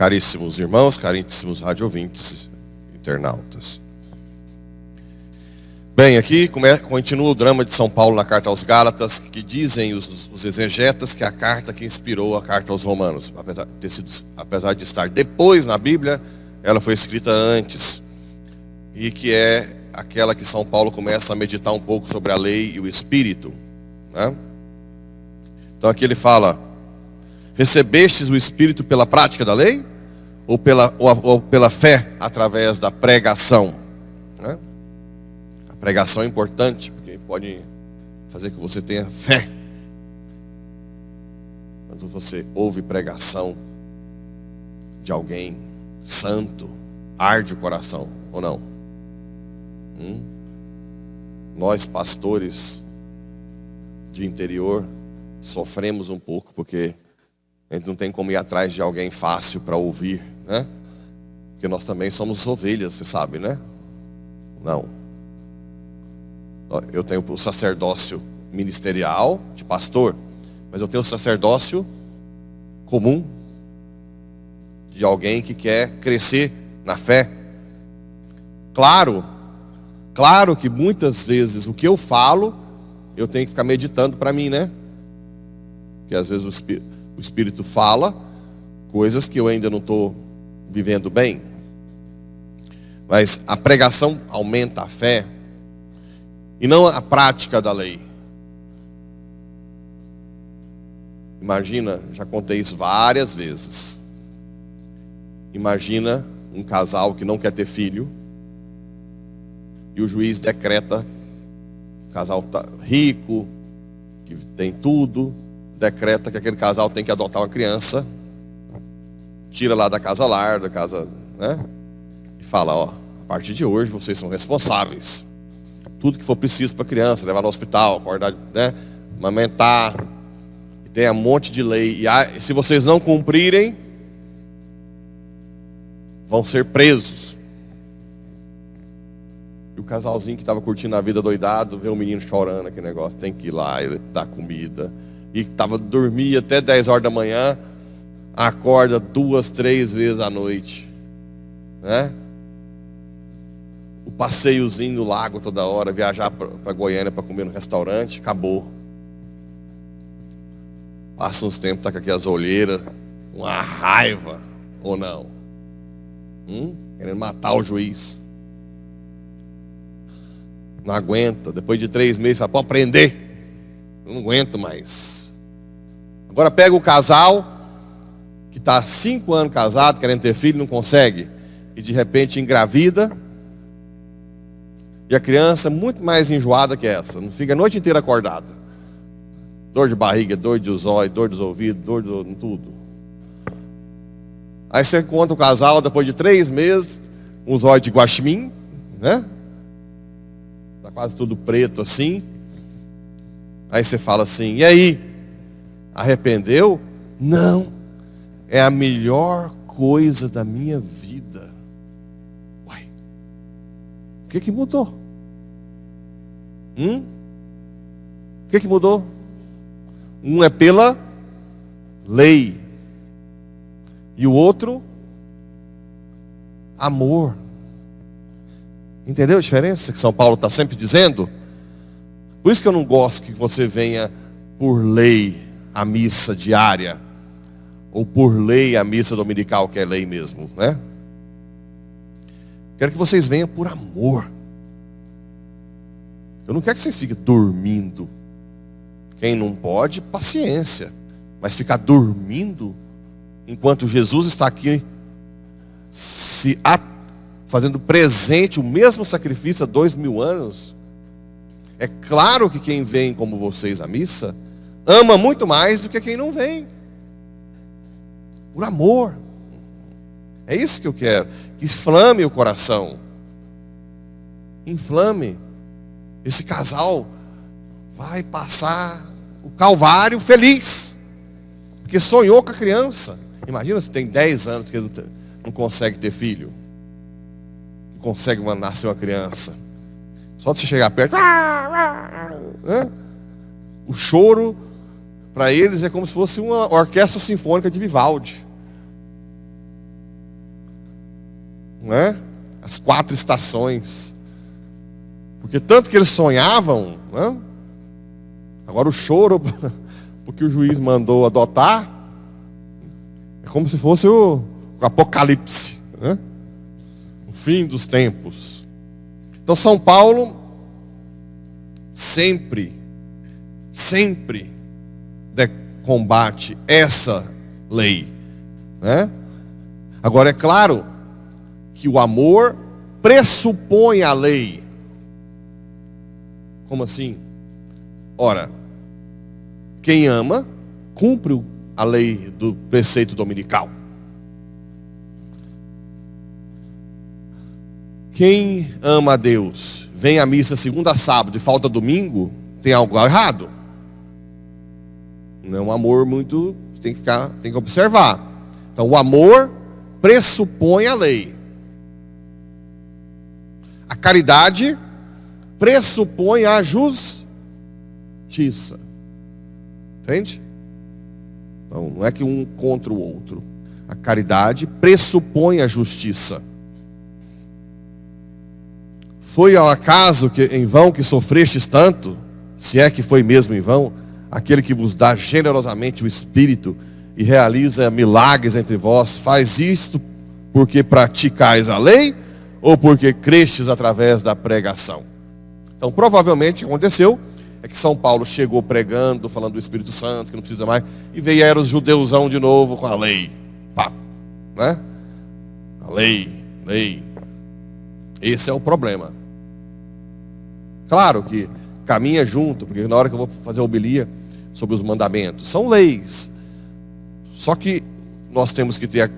Caríssimos irmãos, caríssimos radiovintes, internautas. Bem, aqui continua o drama de São Paulo na carta aos Gálatas, que dizem os exegetas que é a carta que inspirou a carta aos Romanos. Apesar de estar depois na Bíblia, ela foi escrita antes. E que é aquela que São Paulo começa a meditar um pouco sobre a lei e o Espírito, né? Então aqui ele fala: recebestes o Espírito pela prática da lei? Ou pela fé através da pregação, né? A pregação é importante, porque pode fazer que você tenha fé. Quando você ouve pregação de alguém santo, arde o coração, ou não? Nós pastores de interior sofremos um pouco, porque a gente não tem como ir atrás de alguém fácil para ouvir, né? Porque nós também somos ovelhas, você sabe, né? Não. Eu tenho o sacerdócio ministerial de pastor, mas eu tenho o sacerdócio comum de alguém que quer crescer na fé. Claro que muitas vezes o que eu falo, eu tenho que ficar meditando para mim, né? Porque às vezes o Espírito fala coisas que eu ainda não estou vivendo bem. Mas a pregação aumenta a fé e não a prática da lei. Imagina, já contei isso várias vezes. Imagina um casal que não quer ter filho e o juiz decreta, o casal tá rico, que tem tudo, decreta que aquele casal tem que adotar uma criança, tira lá da casa lar, da casa, né? E fala, ó, a partir de hoje vocês são responsáveis. Tudo que for preciso para a criança, levar no hospital, acordar, né? Amamentar. E tem um monte de lei. E se vocês não cumprirem, vão ser presos. E o casalzinho que estava curtindo a vida doidado, vê o menino chorando, aquele negócio, tem que ir lá e dar comida. E dormia até 10 horas da manhã, acorda 2, 3 vezes à noite, né? O passeiozinho no lago toda hora, viajar para Goiânia para comer no restaurante, acabou. Passa uns tempos, tá com aquelas olheiras, uma raiva, ou não? Querendo matar o juiz. Não aguenta, depois de 3 meses, fala, pode prender. Eu não aguento mais. Agora pega o casal que está há 5 anos casado, querendo ter filho, não consegue. E de repente engravida. E a criança é muito mais enjoada que essa. Não fica a noite inteira acordada. Dor de barriga, dor de zóio, dor dos ouvidos, dor de tudo. Aí você encontra o casal, depois de 3 meses, um zóio de guaxinim, né? Tá quase tudo preto assim. Aí você fala assim, e aí? Arrependeu? Não. É a melhor coisa da minha vida. Uai. O que mudou? O que mudou? Um é pela lei. E o outro, amor. Entendeu a diferença que São Paulo está sempre dizendo? Por isso que eu não gosto que você venha por lei à missa diária, ou por lei à missa dominical, que é lei mesmo, né? Quero que vocês venham por amor. Eu não quero que vocês fiquem dormindo. Quem não pode, paciência. Mas ficar dormindo enquanto Jesus está aqui fazendo presente o mesmo sacrifício há 2000 anos. É claro que quem vem como vocês à missa ama muito mais do que quem não vem. Por amor. É isso que eu quero. Que inflame o coração. Inflame. Esse casal vai passar o Calvário feliz. Porque sonhou com a criança. Imagina se tem 10 anos que ele não consegue ter filho. Não consegue nascer uma criança. Só de você chegar perto. Né? O choro, para eles, é como se fosse uma orquestra sinfônica de Vivaldi. não é? As 4 estações. Porque tanto que eles sonhavam, não é? Agora o choro, porque o juiz mandou adotar, é como se fosse o apocalipse, né? O fim dos tempos. Então São Paulo sempre combate essa lei, né? Agora é claro que o amor pressupõe a lei. Como assim? Ora, quem ama cumpre a lei do preceito dominical. Quem ama a Deus, vem à missa segunda a sábado e falta domingo, tem algo errado. Não é um amor muito, tem que observar. Então o amor pressupõe a lei. A caridade pressupõe a justiça. Entende? Então não é que um contra o outro. A caridade pressupõe a justiça. Foi ao acaso que em vão que sofrestes tanto, se é que foi mesmo em vão, aquele que vos dá generosamente o Espírito e realiza milagres entre vós, faz isto porque praticais a lei ou porque crestes através da pregação? Então provavelmente o que aconteceu é que São Paulo chegou pregando, falando do Espírito Santo, que não precisa mais, e veio os judeusão de novo com a lei. Pá, né? A lei. Esse é o problema. Claro que caminha junto, porque na hora que eu vou fazer a homilia sobre os mandamentos, são leis. Só que nós temos que ter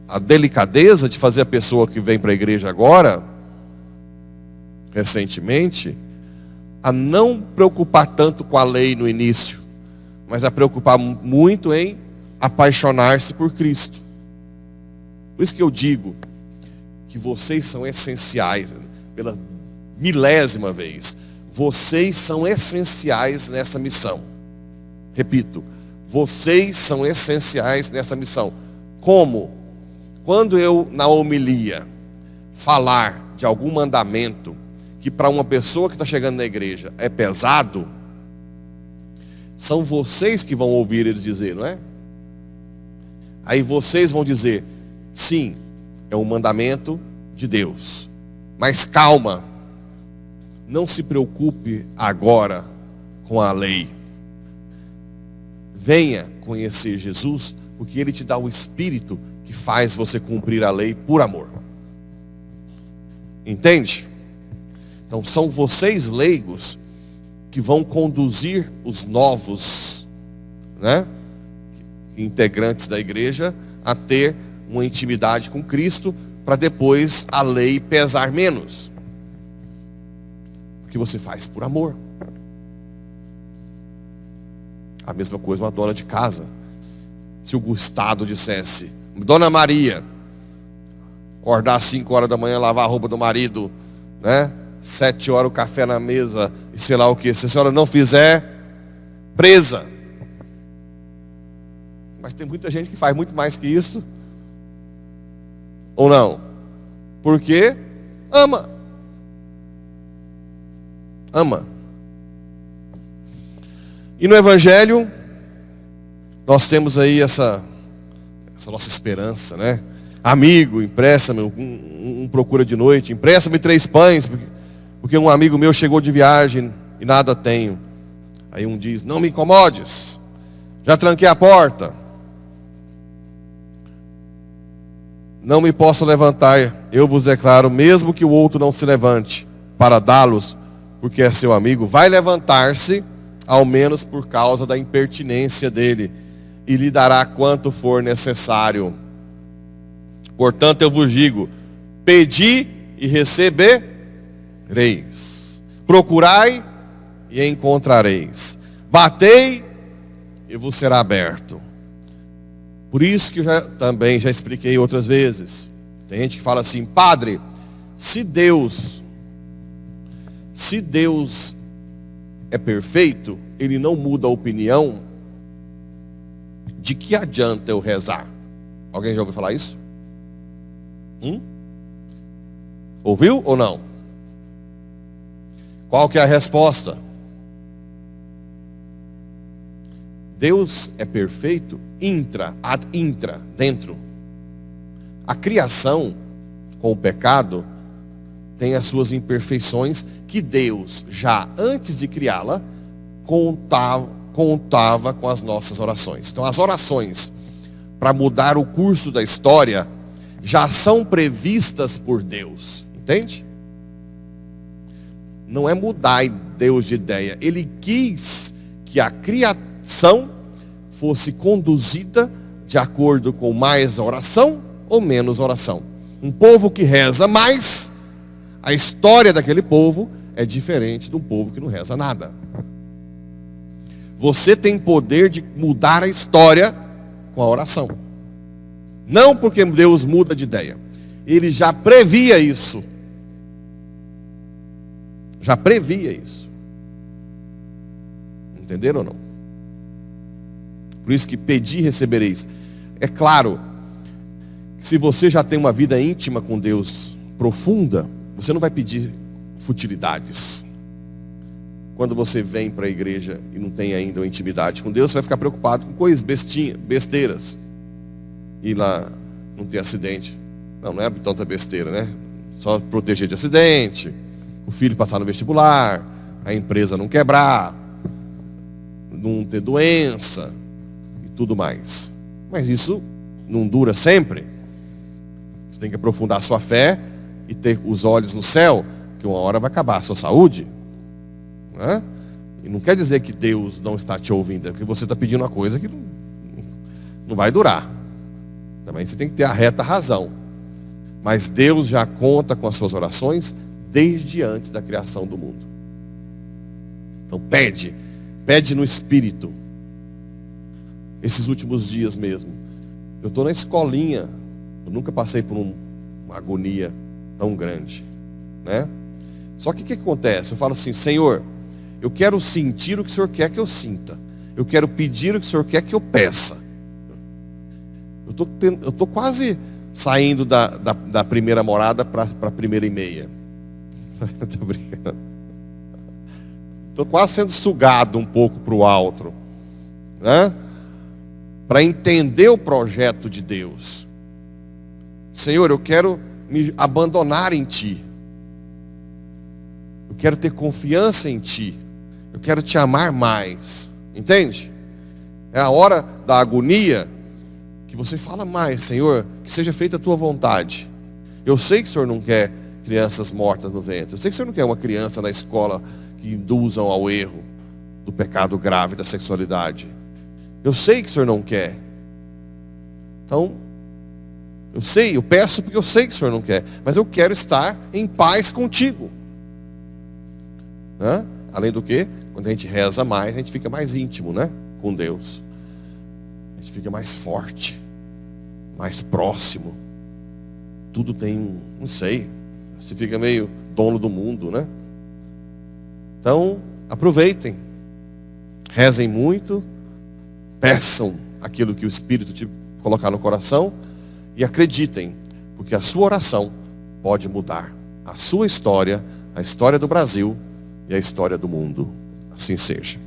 a delicadeza de fazer a pessoa que vem para a igreja agora, recentemente, a não preocupar tanto com a lei no início, mas a preocupar muito em apaixonar-se por Cristo. Por isso que eu digo que vocês são essenciais, pela 1000ª vez, vocês são essenciais nessa missão. Repito, vocês são essenciais nessa missão. Como? Quando eu, na homilia, falar de algum mandamento que para uma pessoa que está chegando na igreja é pesado, são vocês que vão ouvir eles dizer, não é? Aí vocês vão dizer, sim, é um mandamento de Deus. Mas calma, não se preocupe agora com a lei. Venha conhecer Jesus, porque Ele te dá o Espírito que faz você cumprir a lei por amor. Entende? Então são vocês leigos que vão conduzir os novos, né, integrantes da igreja a ter uma intimidade com Cristo, para depois a lei pesar menos. Porque você faz por amor. A mesma coisa uma dona de casa. Se o Gustavo dissesse, Dona Maria, acordar às 5 horas da manhã, lavar a roupa do marido, né? 7 horas o café na mesa e sei lá o que. Se a senhora não fizer, presa. Mas tem muita gente que faz muito mais que isso. Ou não? Porque ama. Ama. E no Evangelho, nós temos aí essa nossa esperança, né? Amigo, empresta-me, um procura de noite, empresta-me 3 pães, porque um amigo meu chegou de viagem e nada tenho. Aí um diz, não me incomodes, já tranquei a porta, não me posso levantar, eu vos declaro, mesmo que o outro não se levante para dá-los, porque é seu amigo, vai levantar-se, ao menos por causa da impertinência dele, e lhe dará quanto for necessário. Portanto eu vos digo, pedi e recebereis, procurai e encontrareis, batei e vos será aberto. Por isso que eu também já expliquei outras vezes. Tem gente que fala assim, padre, se Deus é perfeito, Ele não muda a opinião, de que adianta eu rezar? Alguém já ouviu falar isso? Ouviu ou não? Qual que é a resposta? Deus é perfeito ad intra, dentro. A criação, com o pecado, tem as suas imperfeições que Deus, já antes de criá-la, contava com as nossas orações. Então as orações para mudar o curso da história já são previstas por Deus. Entende? Não é mudar Deus de ideia. Ele quis que a criação fosse conduzida de acordo com mais oração ou menos oração. Um povo que reza mais, a história daquele povo é diferente de um povo que não reza nada. Você tem poder de mudar a história com a oração. Não porque Deus muda de ideia. Ele já previa isso. Já previa isso. Entenderam ou não? Por isso que pedi e recebereis. É claro que se você já tem uma vida íntima com Deus profunda, você não vai pedir futilidades. Quando você vem para a igreja e não tem ainda uma intimidade com Deus, você vai ficar preocupado com coisas besteiras. Ir lá não ter acidente. Não é tanta besteira, né? Só proteger de acidente, o filho passar no vestibular, a empresa não quebrar, não ter doença e tudo mais. Mas isso não dura sempre. Você tem que aprofundar a sua fé e ter os olhos no céu, que uma hora vai acabar a sua saúde. Né? E não quer dizer que Deus não está te ouvindo, é porque você está pedindo uma coisa que não vai durar. Também você tem que ter a reta razão. Mas Deus já conta com as suas orações desde antes da criação do mundo. Então pede no Espírito. Esses últimos dias mesmo, eu estou na escolinha, eu nunca passei por uma agonia tão grande, né? Só que o que acontece? Eu falo assim: Senhor, eu quero sentir o que o Senhor quer que eu sinta, eu quero pedir o que o Senhor quer que eu peça. Eu estou quase saindo da primeira morada para a primeira e meia. Estou brincando. Estou quase sendo sugado um pouco para o alto, né? Para entender o projeto de Deus. Senhor, eu quero me abandonar em Ti. Eu quero ter confiança em Ti. Eu quero Te amar mais. Entende? É a hora da agonia que você fala mais: Senhor, que seja feita a Tua vontade. Eu sei que o Senhor não quer crianças mortas no ventre. Eu sei que o Senhor não quer uma criança na escola que induzam ao erro do pecado grave da sexualidade. Eu sei que o Senhor não quer. Então, eu peço porque eu sei que o Senhor não quer. Mas eu quero estar em paz contigo. Né? Além do que, quando a gente reza mais, a gente fica mais íntimo, né? Com Deus. A gente fica mais forte, mais próximo. Tudo tem, não sei, você fica meio dono do mundo, né? Então, aproveitem. Rezem muito. Peçam aquilo que o Espírito te colocar no coração. E acreditem, porque a sua oração pode mudar a sua história, a história do Brasil e a história do mundo. Assim seja.